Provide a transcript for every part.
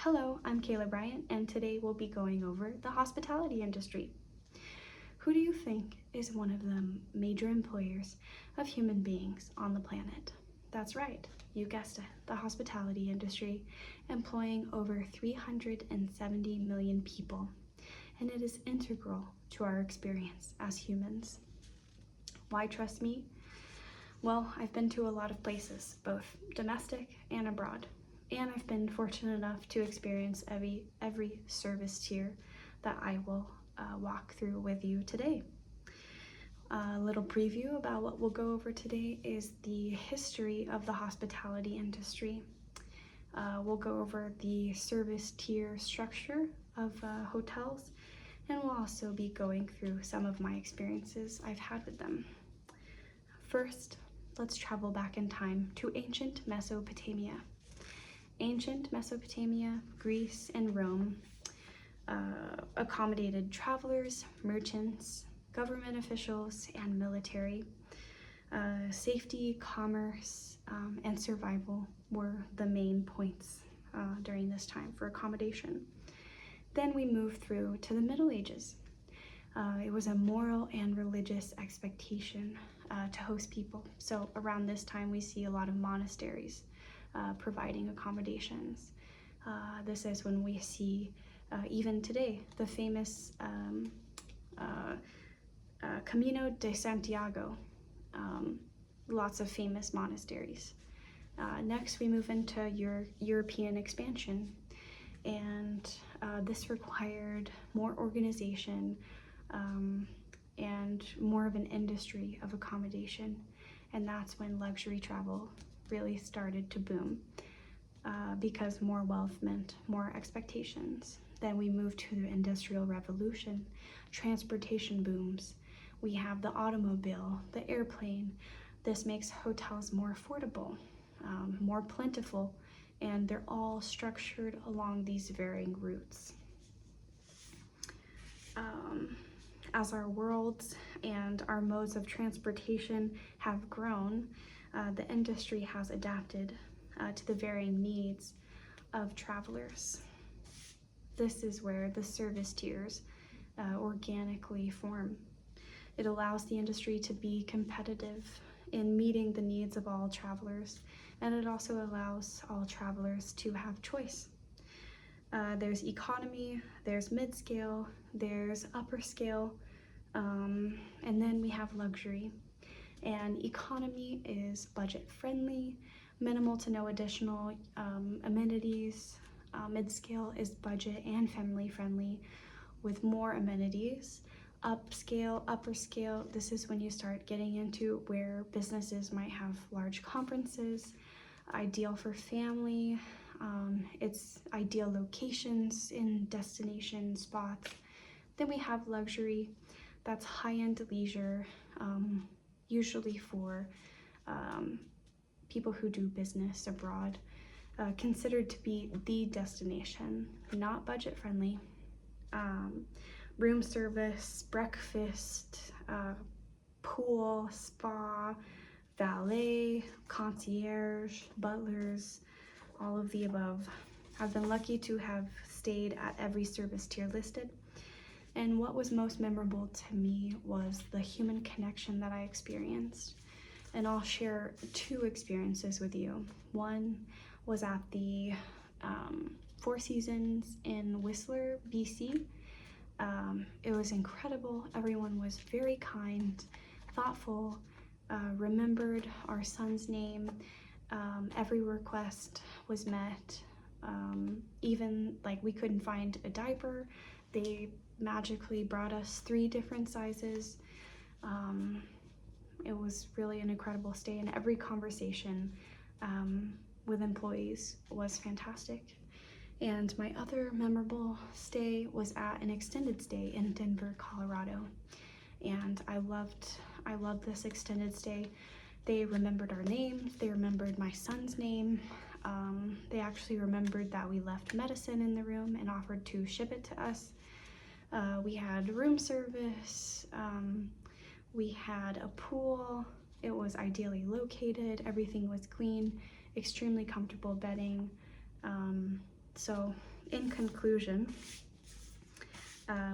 Hello, I'm Kayla Bryant, and today we'll be going over the hospitality industry. Who do you think is one of the major employers of human beings on the planet? That's right, you guessed it, the hospitality industry, employing over 370 million people, and it is integral to our experience as humans. Why trust me? Well, I've been to a lot of places, both domestic and abroad. And I've been fortunate enough to experience every service tier that I will walk through with you today. A little preview about what we'll go over today is the history of the hospitality industry. We'll go over the service tier structure of hotels, and we'll also be going through some of my experiences I've had with them. First, let's travel back in time to ancient Mesopotamia. Ancient Mesopotamia, Greece, and Rome accommodated travelers, merchants, government officials, and military. Safety, commerce, and survival were the main points during this time for accommodation. Then we move through to the Middle Ages. It was a moral and religious expectation to host people. So around this time we see a lot of monasteries providing accommodations. This is when we see, even today, the famous Camino de Santiago, lots of famous monasteries. Next, we move into European expansion, and this required more organization and more of an industry of accommodation, and that's when luxury travel really started to boom because more wealth meant more expectations. Then we move to the Industrial Revolution, transportation booms. We have the automobile, the airplane. This makes hotels more affordable, more plentiful, and they're all structured along these varying routes. As our worlds and our modes of transportation have grown, the industry has adapted to the varying needs of travelers. This is where the service tiers organically form. It allows the industry to be competitive in meeting the needs of all travelers, and it also allows all travelers to have choice. There's economy, there's mid-scale, there's upper scale, and then we have luxury. And economy is budget friendly, minimal to no additional amenities. Mid-scale is budget and family friendly with more amenities. Upscale, upper scale, this is when you start getting into where businesses might have large conferences, ideal for family. It's ideal locations in destination spots. Then we have luxury, that's high-end leisure, usually for people who do business abroad, considered to be the destination, not budget friendly. Room service, breakfast, pool, spa, valet, concierge, butlers, all of the above. I've been lucky to have stayed at every service tier listed. And what was most memorable to me was the human connection that I experienced. And I'll share two experiences with you. One was at the Four Seasons in Whistler, BC. It was incredible. Everyone was very kind, thoughtful, remembered our son's name. Every request was met. Even like we couldn't find a diaper, they magically brought us 3 different sizes. It was really an incredible stay, and every conversation with employees was fantastic. And my other memorable stay was at an extended stay in Denver, Colorado. And I loved this extended stay. They remembered our names, they remembered my son's name. They actually remembered that we left medicine in the room and offered to ship it to us. We had room service, we had a pool. It was ideally located, everything was clean, extremely comfortable bedding. So in conclusion,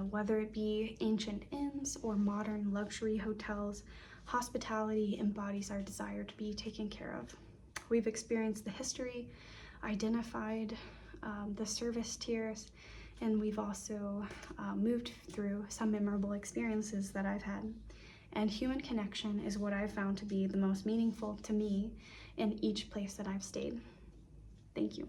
whether it be ancient inns or modern luxury hotels, hospitality embodies our desire to be taken care of. We've experienced the history, identified the service tiers, and we've also moved through some memorable experiences that I've had. And human connection is what I've found to be the most meaningful to me in each place that I've stayed. Thank you.